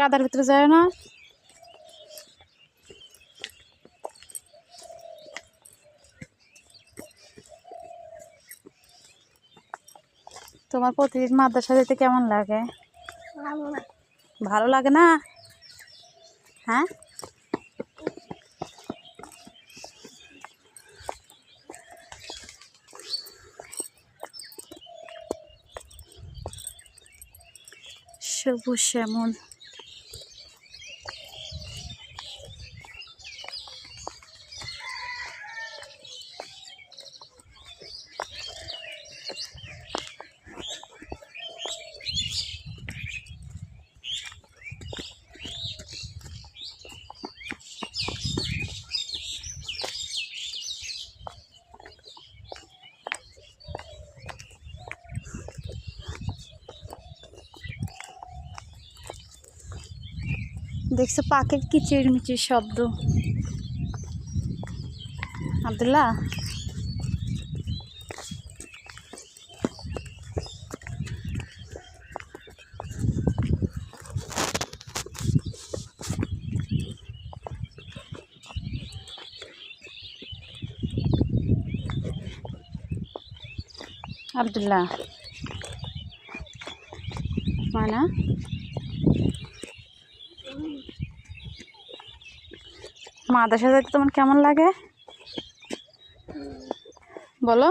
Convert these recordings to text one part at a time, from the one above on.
কাদার ভিতরে যায় না। তোমার প্রতিদিন মাদ্রাসা যেতে কেমন লাগে? ভালো লাগে না? হ্যাঁ, সবুজ শ্যামল। দেখছো পাখির কিচিরমিচির শব্দ। আব্দুল্লাহ, আব্দুল্লাহ মানা, মাদ্রাসা যেতে তোমার কেমন লাগে বলো?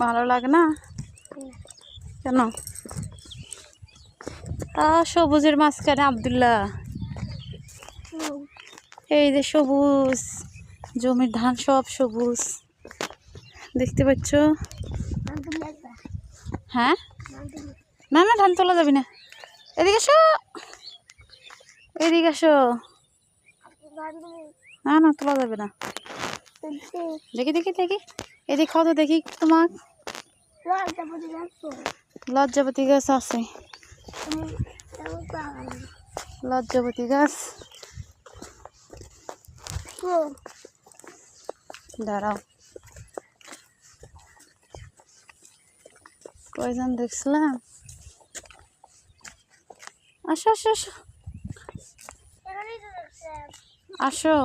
ভালো লাগে না? কেন? সবুজের মাঝখানে আব্দুল্লাহ, এই যে সবুজ জমির ধান সব সবুজ দেখতে পাচ্ছ? হ্যাঁ, না না ধান তোলা যাবি না। এদিকে আসো, এদিকে আসো। না না তোলা যাবে না। দেখি দেখি দেখি, এদিকে খাও তো দেখি। তোমার লজ্জাপতি গাছ আছে? লজ্জাপতি গাছ দাঁড়াও, কয়জন দেখছিলাম। আসো আসো আসো আসো।